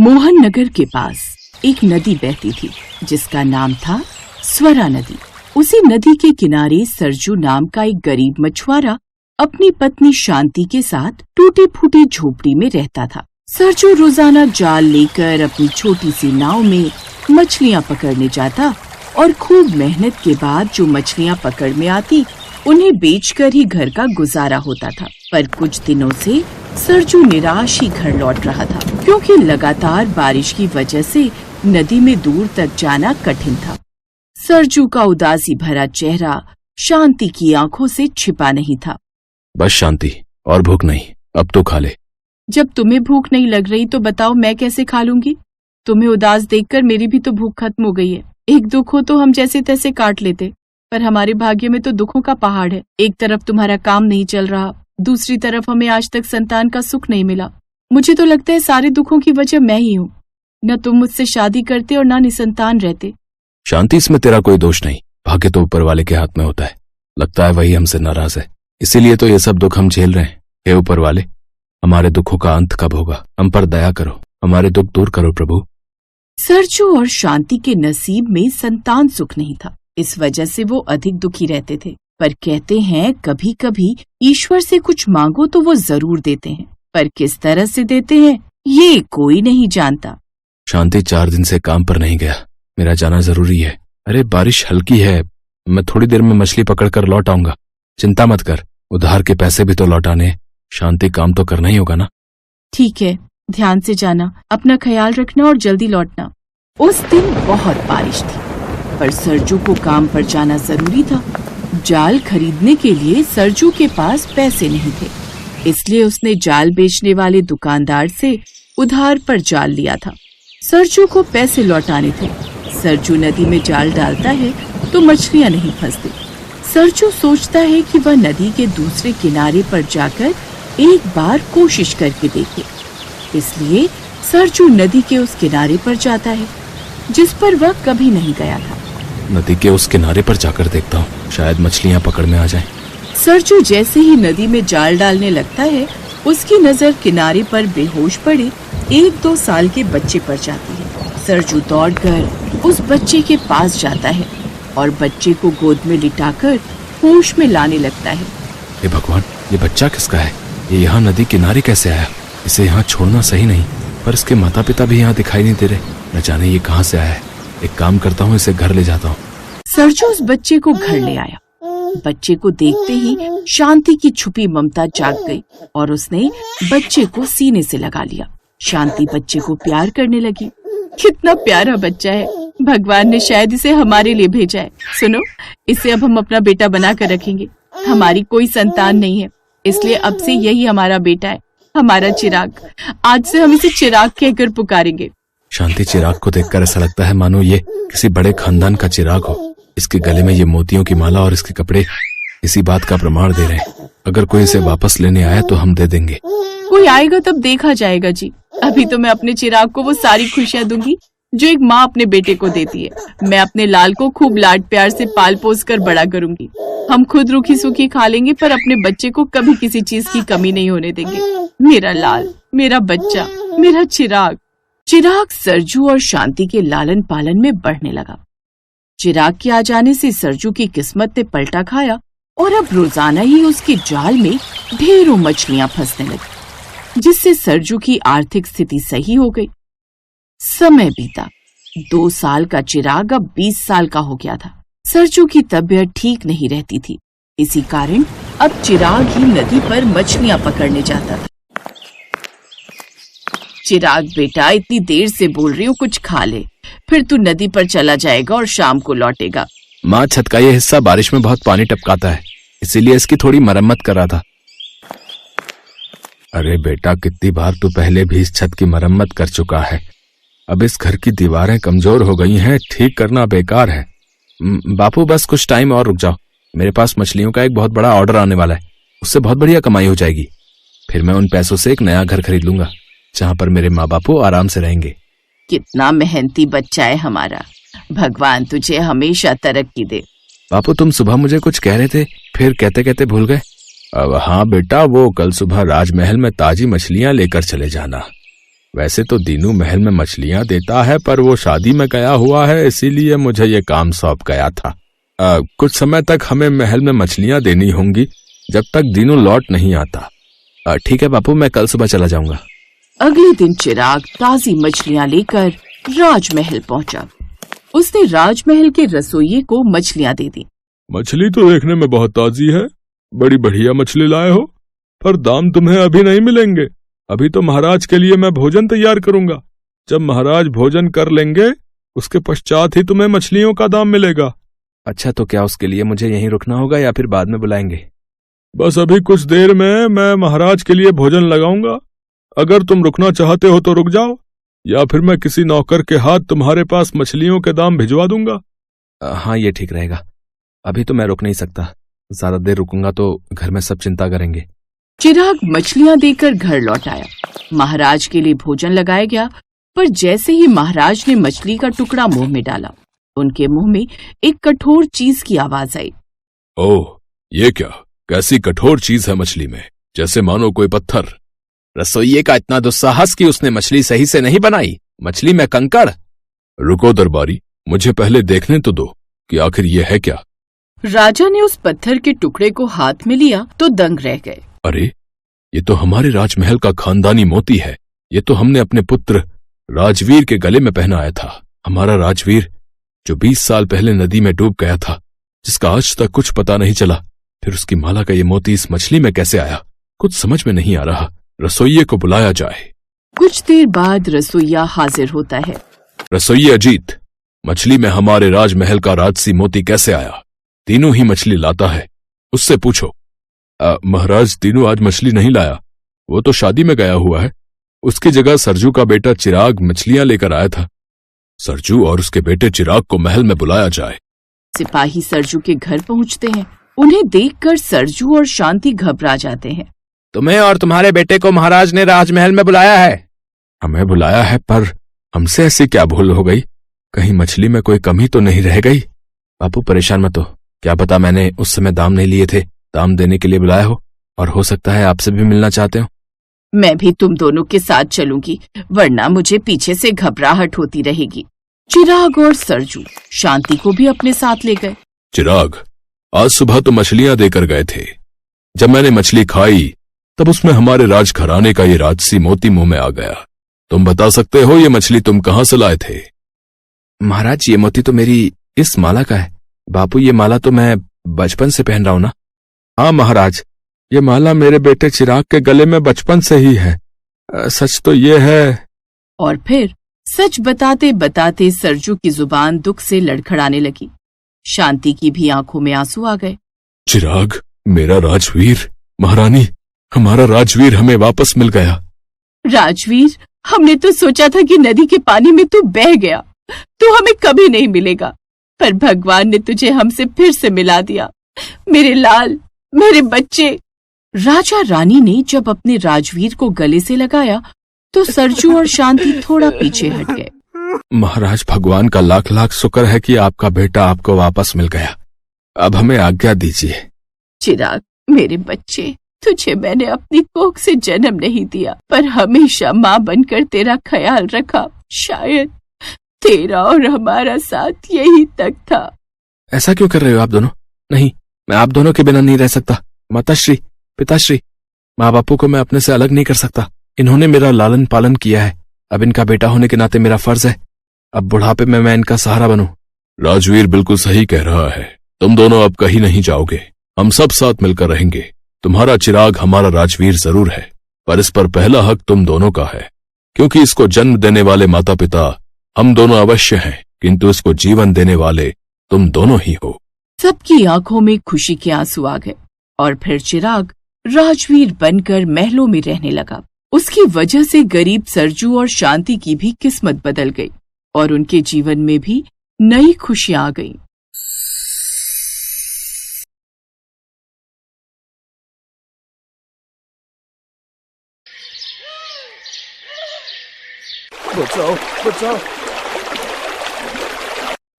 मोहन नगर के पास एक नदी बहती थी जिसका नाम था स्वरा नदी। उसी नदी के किनारे सरजू नाम का एक गरीब मछुआरा अपनी पत्नी शांति के साथ टूटी फूटी झोपड़ी में रहता था। सरजू रोजाना जाल लेकर अपनी छोटी सी नाव में मछलियाँ पकड़ने जाता और खूब मेहनत के बाद जो मछलियाँ पकड़ में आती उन्हें बेचकर ही घर का गुजारा होता था। पर कुछ दिनों से सरजू निराश ही घर लौट रहा था क्योंकि लगातार बारिश की वजह से नदी में दूर तक जाना कठिन था। सरजू का उदासी भरा चेहरा शांति की आंखों से छिपा नहीं था। बस शांति, और भूख नहीं, अब तो खा ले। जब तुम्हें भूख नहीं लग रही तो बताओ मैं कैसे खा लूंगी? तुम्हें उदास देखकर मेरी भी तो भूख खत्म हो गई है। एक दुख हो तो हम जैसे तैसे काट लेते, पर हमारे भाग्य में तो दुखों का पहाड़ है। एक तरफ तुम्हारा काम नहीं चल रहा, दूसरी तरफ हमें आज तक संतान का सुख नहीं मिला। मुझे तो लगता है सारे दुखों की वजह मैं ही हूँ। न तुम मुझसे शादी करते और न निसंतान रहते। शांति, इसमें तेरा कोई दोष नहीं। भाग्य तो ऊपर वाले के हाथ में होता है। लगता है वही हमसे नाराज है, इसीलिए तो ये सब दुख हम झेल रहे हैं। हे ऊपर वाले, हमारे दुखों का अंत कब होगा? हम पर दया करो, हमारे दुख दूर करो प्रभु। सरजू और शांति के नसीब में संतान सुख नहीं था, इस वजह से वो अधिक दुखी रहते थे। पर कहते हैं कभी कभी ईश्वर से कुछ मांगो तो वो जरूर देते हैं, पर किस तरह से देते हैं ये कोई नहीं जानता। शांति, 4 दिन से काम पर नहीं गया, मेरा जाना जरूरी है। अरे बारिश हल्की है, मैं थोड़ी देर में मछली पकड़कर लौट आऊंगा। चिंता मत कर, उधार के पैसे भी तो लौटाने। शांति, काम तो करना ही होगा ना? ठीक है, ध्यान से जाना, अपना ख्याल रखना और जल्दी लौटना। उस दिन बहुत बारिश थी, पर सरजू को काम पर जाना जरूरी था। जाल खरीदने के लिए सरजू के पास पैसे नहीं थे, इसलिए उसने जाल बेचने वाले दुकानदार से उधार पर जाल लिया था। सरजू को पैसे लौटाने थे। सरजू नदी में जाल डालता है तो मछलियाँ नहीं फंसती। सरजू सोचता है कि वह नदी के दूसरे किनारे पर जाकर एक बार कोशिश करके देखे, इसलिए सरजू नदी के उस किनारे पर जाता है जिस पर वह कभी नहीं गया था। नदी के उस किनारे पर जाकर देखता हूँ, शायद मछलियाँ पकड़ में आ जाएं। सरजू जैसे ही नदी में जाल डालने लगता है, उसकी नजर किनारे पर बेहोश पड़े 1-2 साल के बच्चे पर जाती है। सरजू दौड़कर उस बच्चे के पास जाता है और बच्चे को गोद में लिटाकर होश में लाने लगता है। हे भगवान, ये बच्चा किसका है? ये यहाँ नदी किनारे कैसे आया? इसे यहाँ छोड़ना सही नहीं, पर इसके माता पिता भी यहाँ दिखाई नहीं दे रहे। न जाने ये कहाँ से आया है। एक काम करता हूँ, इसे घर ले जाता हूँ। सरजू उस बच्चे को घर ले आया। बच्चे को देखते ही शांति की छुपी ममता जाग गई और उसने बच्चे को सीने से लगा लिया। शांति बच्चे को प्यार करने लगी। कितना प्यारा बच्चा है, भगवान ने शायद इसे हमारे लिए भेजा है। सुनो, इसे अब हम अपना बेटा बना कर रखेंगे। हमारी कोई संतान नहीं है, इसलिए अब से यही हमारा बेटा है, हमारा चिराग। आज से हम इसे चिराग कहकर पुकारेंगे। शांति, चिराग को देखकर ऐसा लगता है मानो ये किसी बड़े खानदान का चिराग हो। इसके गले में ये मोतियों की माला और इसके कपड़े इसी बात का प्रमाण दे रहे हैं। अगर कोई इसे वापस लेने आया तो हम दे देंगे। कोई आएगा तब देखा जाएगा जी। अभी तो मैं अपने चिराग को वो सारी खुशियाँ दूंगी जो एक माँ अपने बेटे को देती है। मैं अपने लाल को खूब लाड प्यार से पाल पोस कर बड़ा करूंगी। हम खुद रूखी सूखी खा लेंगे, पर अपने बच्चे को कभी किसी चीज की कमी नहीं होने देंगे। मेरा लाल, मेरा बच्चा, मेरा चिराग। चिराग सरजू और शांति के लालन पालन में बढ़ने लगा। चिराग के आ जाने से सरजू की किस्मत ने पलटा खाया और अब रोजाना ही उसके जाल में ढेरों मछलियां फंसने लगी, जिससे सरजू की आर्थिक स्थिति सही हो गई। समय बीता। 2 साल का चिराग अब 20 साल का हो गया था। सरजू की तबीयत ठीक नहीं रहती थी, इसी कारण अब चिराग ही नदी पर मछलियां पकड़ने जाता था। चिराग बेटा, इतनी देर से बोल रही हूँ, कुछ खा ले, फिर तू नदी पर चला जाएगा और शाम को लौटेगा। माँ, छत का ये हिस्सा बारिश में बहुत पानी टपकाता है, इसीलिए इसकी थोड़ी मरम्मत कर रहा था। अरे बेटा, कितनी बार तू पहले भी इस छत की मरम्मत कर चुका है। अब इस घर की दीवारें कमजोर हो गई हैं, ठीक करना बेकार है। बापू, बस कुछ टाइम और रुक जाओ। मेरे पास मछलियों का एक बहुत बड़ा ऑर्डर आने वाला है, उससे बहुत बढ़िया कमाई हो जाएगी। फिर मैं उन पैसों से एक नया घर खरीद लूंगा जहाँ पर मेरे माँ बापू आराम से रहेंगे। कितना मेहनती बच्चा है हमारा, भगवान तुझे हमेशा तरक्की दे। बापू, तुम सुबह मुझे कुछ कह रहे थे, फिर कहते कहते भूल गए। अब हाँ बेटा, वो कल सुबह राजमहल में ताजी मछलियां लेकर चले जाना। वैसे तो दीनू महल में मछलियां देता है, पर वो शादी में गया हुआ है, इसीलिए मुझे ये काम सौंप गया था। कुछ समय तक हमें महल में मछलियां देनी होंगी, जब तक दीनू लौट नहीं आता। ठीक है बापू, मैं कल सुबह चला जाऊंगा। अगले दिन चिराग ताजी मछलियां लेकर राजमहल पहुंचा। उसने राजमहल के रसोइये को मछलियां दे दी। मछली तो देखने में बहुत ताजी है, बड़ी बढ़िया मछली लाए हो, पर दाम तुम्हें अभी नहीं मिलेंगे। अभी तो महाराज के लिए मैं भोजन तैयार करूंगा। जब महाराज भोजन कर लेंगे, उसके पश्चात ही तुम्हें मछलियों का दाम मिलेगा। अच्छा, तो क्या उसके लिए मुझे यहीं रुकना होगा या फिर बाद में बुलाएंगे? बस अभी कुछ देर में मैं महाराज के लिए भोजन लगाऊंगा। अगर तुम रुकना चाहते हो तो रुक जाओ, या फिर मैं किसी नौकर के हाथ तुम्हारे पास मछलियों के दाम भिजवा दूंगा। हाँ, ये ठीक रहेगा। अभी तो मैं रुक नहीं सकता, ज्यादा देर रुकूंगा तो घर में सब चिंता करेंगे। चिराग मछलियां देकर घर लौट आया। महाराज के लिए भोजन लगाया गया, पर जैसे ही महाराज ने मछली का टुकड़ा मुंह में डाला, उनके मुंह में एक कठोर चीज की आवाज आई। ओह, ये क्या? कैसी कठोर चीज है मछली में, जैसे मानो कोई पत्थर। रसोइये का इतना दुस्साहस कि उसने मछली सही से नहीं बनाई, मछली में कंकड़। रुको दरबारी, मुझे पहले देखने तो दो कि आखिर ये है क्या। राजा ने उस पत्थर के टुकड़े को हाथ में लिया तो दंग रह गए। अरे, ये तो हमारे राजमहल का खानदानी मोती है। ये तो हमने अपने पुत्र राजवीर के गले में पहनाया था। हमारा राजवीर जो 20 साल पहले नदी में डूब गया था, जिसका आज तक कुछ पता नहीं चला। फिर उसकी माला का ये मोती इस मछली में कैसे आया, कुछ समझ में नहीं आ रहा। रसोइये को बुलाया जाए। कुछ देर बाद रसोइया हाजिर होता है। रसोइया अजीत, मछली में हमारे राजमहल का राजसी मोती कैसे आया? तीनों ही मछली लाता है, उससे पूछो। महाराज, तीनों आज मछली नहीं लाया, वो तो शादी में गया हुआ है। उसकी जगह सरजू का बेटा चिराग मछलियां लेकर आया था। सरजू और उसके बेटे चिराग को महल में बुलाया जाए। सिपाही सरजू के घर पहुंचते हैं। उन्हें देखकर सरजू और शांति घबरा जाते हैं। तुम्हें और तुम्हारे बेटे को महाराज ने राजमहल में बुलाया है। हमें बुलाया है, पर हमसे ऐसी क्या भूल हो गई? कहीं मछली में कोई कमी तो नहीं रह गई? बापू परेशान मत हो, क्या पता मैंने उस समय दाम नहीं लिए थे, दाम देने के लिए बुलाया हो, और हो सकता है आपसे भी मिलना चाहते हो। मैं भी तुम दोनों के साथ चलूंगी, वरना मुझे पीछे से घबराहट होती रहेगी। चिराग और सरजू शांति को भी अपने साथ ले गए। चिराग, आज सुबह तो मछलियां देकर गए थे। जब मैंने मछली खाई तब उसमें हमारे राजघराने का ये राजसी मोती मुंह में आ गया। तुम बता सकते हो ये मछली तुम कहां से लाए थे? महाराज, ये मोती तो मेरी इस माला का है। बापू, ये माला तो मैं बचपन से पहन रहा हूं ना। हाँ महाराज, ये माला मेरे बेटे चिराग के गले में बचपन से ही है। सच तो ये है। और फिर सच बताते बताते सरजू की जुबान दुख से लड़खड़ाने लगी। शांति की भी आंखों में आंसू आ गए। चिराग, मेरा राजवीर, महारानी, हमारा राजवीर हमें वापस मिल गया। राजवीर, हमने तो सोचा था कि नदी के पानी में तू बह गया, तू हमें कभी नहीं मिलेगा, पर भगवान ने तुझे हमसे फिर से मिला दिया। मेरे लाल, मेरे बच्चे। राजा रानी ने जब अपने राजवीर को गले से लगाया तो सरजू और शांति थोड़ा पीछे हट गए। महाराज, भगवान का लाख लाख शुक्र है कि आपका बेटा आपको वापस मिल गया। अब हमें आज्ञा दीजिए। चिराग, मेरे बच्चे, तुझे मैंने अपनी कोख से जन्म नहीं दिया, पर हमेशा माँ बनकर तेरा ख्याल रखा। शायद तेरा और हमारा साथ यही तक था। ऐसा क्यों कर रहे हो आप दोनों? नहीं, मैं आप दोनों के बिना नहीं रह सकता। माताश्री, पिताश्री, माँ बापू को मैं अपने से अलग नहीं कर सकता। इन्होंने मेरा लालन पालन किया है, अब इनका बेटा होने के नाते मेरा फर्ज है अब बुढ़ापे में मैं इनका सहारा बनूं। राजवीर बिल्कुल सही कह रहा है, तुम दोनों अब कहीं नहीं जाओगे, हम सब साथ मिलकर रहेंगे। तुम्हारा चिराग हमारा राजवीर जरूर है, पर इस पर पहला हक तुम दोनों का है, क्योंकि इसको जन्म देने वाले माता पिता हम दोनों अवश्य हैं, किंतु इसको जीवन देने वाले तुम दोनों ही हो। सबकी आंखों में खुशी के आंसू आ गए और फिर चिराग राजवीर बनकर महलों में रहने लगा। उसकी वजह से गरीब सरजू और शांति की भी किस्मत बदल गई और उनके जीवन में भी नई खुशियां आ गईं। बचाओ, बचाओ।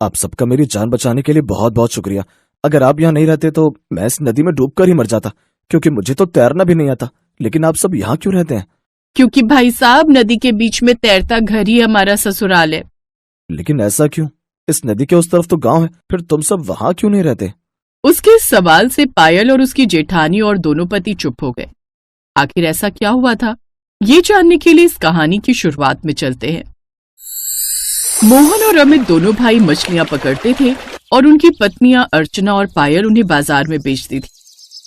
आप सबका मेरी जान बचाने के लिए बहुत बहुत शुक्रिया। अगर आप यहाँ नहीं रहते तो मैं इस नदी में डूबकर ही मर जाता, क्योंकि मुझे तो तैरना भी नहीं आता। लेकिन आप सब यहाँ क्यों रहते हैं? क्योंकि भाई साहब नदी के बीच में तैरता घर ही हमारा ससुराल है। लेकिन ऐसा क्यों? इस नदी के उस तरफ तो गांव है, फिर तुम सब वहां क्यों नहीं रहते? उसके इस सवाल से पायल और उसकी जेठानी और दोनों पति चुप हो गए। आखिर ऐसा क्या हुआ था, ये जानने के लिए इस कहानी की शुरुआत में चलते हैं। मोहन और अमित दोनों भाई मछलियां पकड़ते थे और उनकी पत्नियां अर्चना और पायल उन्हें बाजार में बेचती थी।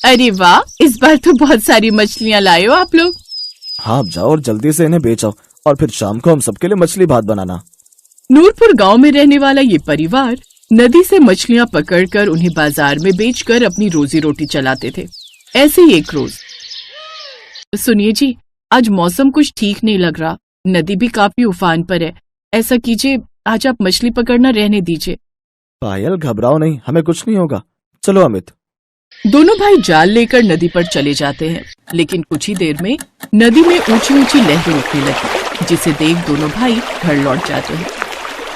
अरे वाह, इस बार तो बहुत सारी मछलियां लाए हो आप लोग। हाँ, आप जाओ और जल्दी से इन्हें बेच आओ और फिर शाम को हम सबके लिए मछली भात बनाना। नूरपुर गांव में रहने वाला ये परिवार नदी से मछलियां पकड़कर उन्हें बाजार में बेचकर अपनी रोजी रोटी चलाते थे। ऐसे ही एक रोज, सुनिए जी, आज मौसम कुछ ठीक नहीं लग रहा, नदी भी काफी उफान पर है। ऐसा कीजिए, आज आप मछली पकड़ना रहने दीजिए। पायल घबराओ नहीं, हमें कुछ नहीं होगा। चलो अमित। दोनों भाई जाल लेकर नदी पर चले जाते हैं, लेकिन कुछ ही देर में नदी में ऊंची ऊंची लहरें उठने लगी, जिसे देख दोनों भाई घर लौट जाते हैं।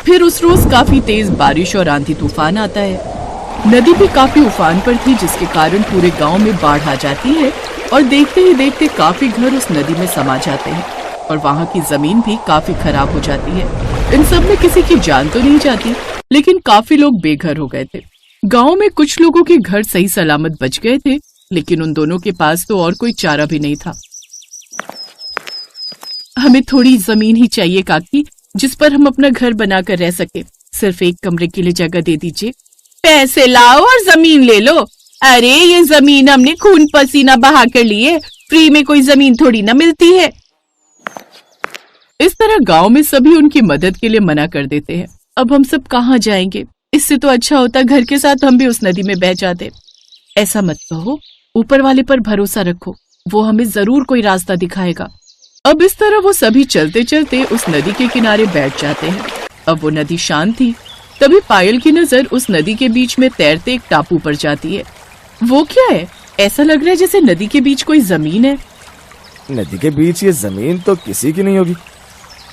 फिर उस रोज काफी तेज बारिश और आंधी तूफान आता है। नदी भी काफी उफान पर थी, जिसके कारण पूरे गांव में बाढ़ आ जाती है और देखते ही देखते काफी घर उस नदी में समा जाते हैं और वहां की जमीन भी काफी खराब हो जाती है। इन सब में किसी की जान तो नहीं जाती, लेकिन काफी लोग बेघर हो गए थे। गांव में कुछ लोगों के घर सही सलामत बच गए थे, लेकिन उन दोनों के पास तो और कोई चारा भी नहीं था। हमें थोड़ी जमीन ही चाहिए काकी, जिस पर हम अपना घर बनाकर रह सके। सिर्फ एक कमरे के लिए जगह दे दीजिए। पैसे लाओ और जमीन ले लो। अरे ये जमीन हमने खून पसीना बहा कर ली है, फ्री में कोई जमीन थोड़ी ना मिलती है। इस तरह गांव में सभी उनकी मदद के लिए मना कर देते हैं। अब हम सब कहाँ जाएंगे? इससे तो अच्छा होता घर के साथ हम भी उस नदी में बह जाते। ऐसा मत कहो, ऊपर वाले पर भरोसा रखो, वो हमें जरूर कोई रास्ता दिखाएगा। अब इस तरह वो सभी चलते चलते उस नदी के किनारे बैठ जाते हैं। अब वो नदी शांत थी। तभी पायल की नजर उस नदी के बीच में तैरते एक टापू पर जाती है। वो क्या है? ऐसा लग रहा है जैसे नदी के बीच कोई जमीन है। नदी के बीच ये जमीन तो किसी की नहीं होगी।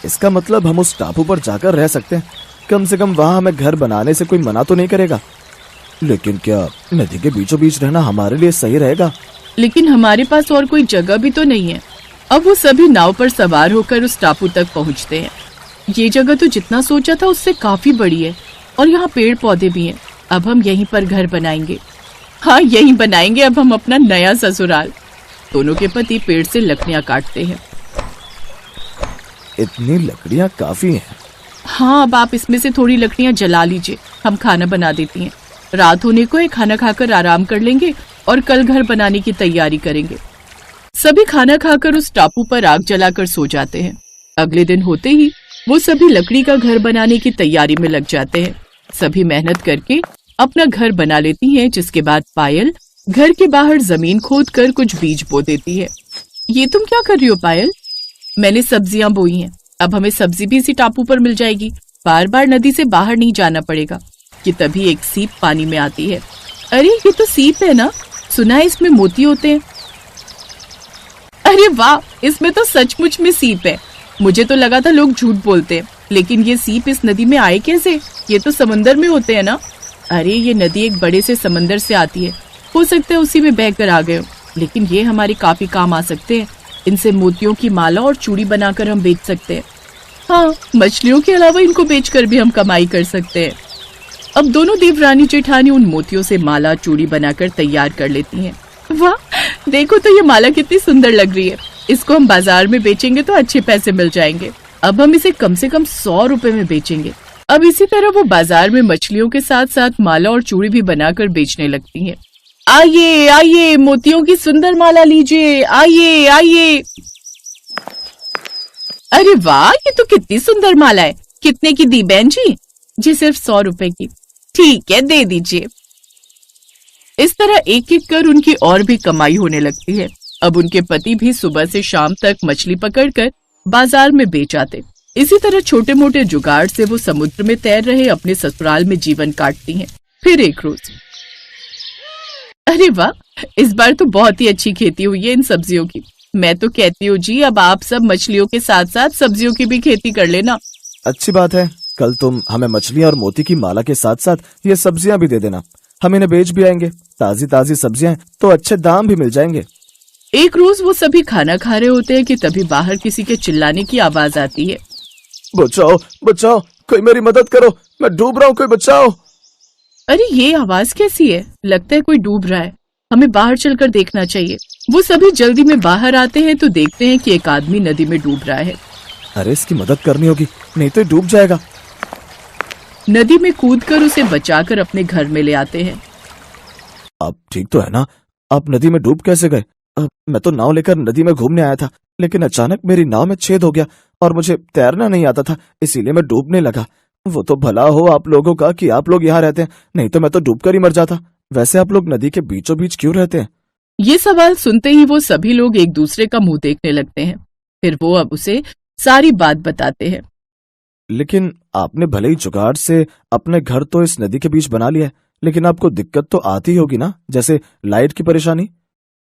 इसका मतलब हम उस टापू पर जाकर रह सकते हैं। कम से कम वहां हमें घर बनाने से कोई मना तो नहीं करेगा। लेकिन क्या नदी के बीचों बीच रहना हमारे लिए सही रहेगा? लेकिन हमारे पास और कोई जगह भी तो नहीं है। अब वो सभी नाव पर सवार होकर उस टापू तक पहुंचते हैं। ये जगह तो जितना सोचा था उससे काफी बड़ी है और यहाँ पेड़ पौधे भी हैं। अब हम यहीं पर घर बनाएंगे। हाँ, यहीं बनाएंगे अब हम अपना नया ससुराल। दोनों के पति पेड़ से लकड़ियां काटते हैं। इतनी लकड़ियां काफी हैं। हाँ, अब आप इसमें से थोड़ी लकड़ियां जला लीजिए, हम खाना बना देती हैं। रात होने को ये खाना खाकर आराम कर लेंगे और कल घर बनाने की तैयारी करेंगे। सभी खाना खाकर उस टापू पर आग जलाकर सो जाते हैं। अगले दिन होते ही वो सभी लकड़ी का घर बनाने की तैयारी में लग जाते हैं। सभी मेहनत करके अपना घर बना लेती हैं, जिसके बाद पायल घर के बाहर जमीन खोदकर कुछ बीज बो देती है। ये तुम क्या कर रही हो पायल? मैंने सब्जियां बोई हैं, अब हमें सब्जी भी इसी टापू पर मिल जाएगी। बार बार नदी से बाहर नहीं जाना पड़ेगा। कि तभी एक सीप पानी में आती है। अरे ये तो सीप है ना, सुना है इसमें मोती होते हैं। अरे वाह, इसमें तो सचमुच में सीप है। मुझे तो लगा था लोग झूठ बोलते हैं, लेकिन ये सीप इस नदी में आए कैसे? ये तो समंदर में होते हैं ना। अरे ये नदी एक बड़े से समंदर से आती है, हो सकता है उसी में बहकर आ गए हो, लेकिन ये हमारे काफी काम आ सकते हैं। इनसे मोतियों की माला और चूड़ी बनाकर हम बेच सकते हैं। हाँ, मछलियों के अलावा इनको बेचकर भी हम कमाई कर सकते हैं। अब दोनों देवरानी जेठानी उन मोतियों से माला चूड़ी बनाकर तैयार कर लेती हैं। वाह, देखो तो ये माला कितनी सुंदर लग रही है। इसको हम बाजार में बेचेंगे तो अच्छे पैसे मिल जाएंगे। अब हम इसे कम से कम 100 रुपए में बेचेंगे। अब इसी तरह वो बाजार में मछलियों के साथ साथ माला और चूड़ी भी बनाकर बेचने लगती हैं। आइए आइए, मोतियों की सुंदर माला लीजिए, आइए आइए। अरे वाह, ये तो कितनी सुंदर माला है। कितने की दी बहन जी? जी सिर्फ 100 रुपए की। ठीक है, दे दीजिए। इस तरह एक एक कर उनकी और भी कमाई होने लगती है। अब उनके पति भी सुबह से शाम तक मछली पकड़कर बाजार में बेच आते। इसी तरह छोटे मोटे जुगाड़ से वो समुद्र में तैर रहे अपने ससुराल में जीवन काटती हैं। फिर एक रोज, अरे वाह, इस बार तो बहुत ही अच्छी खेती हुई है इन सब्जियों की। मैं तो कहती हूँ जी, अब आप सब मछलियों के साथ साथ सब्जियों की भी खेती कर लेना। अच्छी बात है, कल तुम हमें मछलियाँ और मोती की माला के साथ साथ ये सब्जियां भी दे देना। हम इन्हें बेच भी आएंगे। ताजी ताजी सब्जियां तो अच्छे दाम भी मिल जाएंगे। एक रोज वो सभी खाना खा रहे होते हैं कि तभी बाहर किसी के चिल्लाने की आवाज आती है। बचाओ बचाओ, कोई मेरी मदद करो, मैं डूब रहा हूँ, कोई बचाओ। अरे ये आवाज कैसी है? लगता है कोई डूब रहा है, हमें बाहर चलकर देखना चाहिए। वो सभी जल्दी में बाहर आते हैं तो देखते हैं कि एक आदमी नदी में डूब रहा है। अरे इसकी मदद करनी होगी, नहीं तो ये डूब जाएगा। नदी में कूदकर उसे बचाकर अपने घर में ले आते हैं। आप ठीक तो है ना? आप नदी में डूब कैसे गए? मैं तो नाव लेकर नदी में घूमने आया था, लेकिन अचानक मेरी नाव में छेद हो गया और मुझे तैरना नहीं आता था, इसीलिए मैं डूबने लगा। वो तो भला हो आप लोगों का कि आप लोग यहाँ रहते हैं, नहीं तो मैं तो डूबकर ही मर जाता। वैसे आप लोग नदी के बीचों बीच क्यों रहते हैं? ये सवाल सुनते ही वो सभी लोग एक दूसरे का मुंह देखने लगते हैं। फिर वो अब उसे सारी बात बताते हैं। लेकिन आपने भले ही जुगाड़ से अपने घर तो इस नदी के बीच बना लिया है, लेकिन आपको दिक्कत तो आती होगी ना, जैसे लाइट की परेशानी।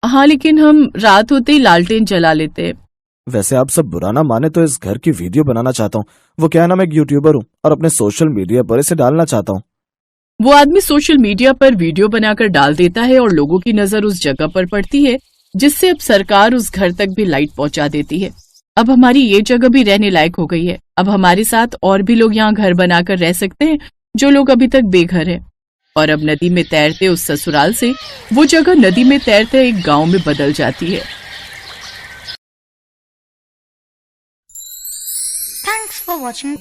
हाँ, लेकिन हम रात होते ही लालटेन जला लेते हैं। वैसे आप सब बुरा ना माने तो इस घर की वीडियो बनाना चाहता हूँ। वो क्या है ना, मैं एक यूट्यूबर हूँ और अपने सोशल मीडिया पर इसे डालना चाहता हूँ। वो आदमी सोशल मीडिया पर वीडियो बनाकर डाल देता है और लोगों की नजर उस जगह पर पड़ती है, जिससे अब सरकार उस घर तक भी लाइट पहुंचा देती है। अब हमारी ये जगह भी रहने लायक हो गई है। अब हमारे साथ और भी लोग यहाँ घर बनाकर रह सकते हैं, जो लोग अभी तक बेघर हैं। और अब नदी में तैरते उस ससुराल से वो जगह नदी में तैरते एक गांव में बदल जाती है। Thanks for watching.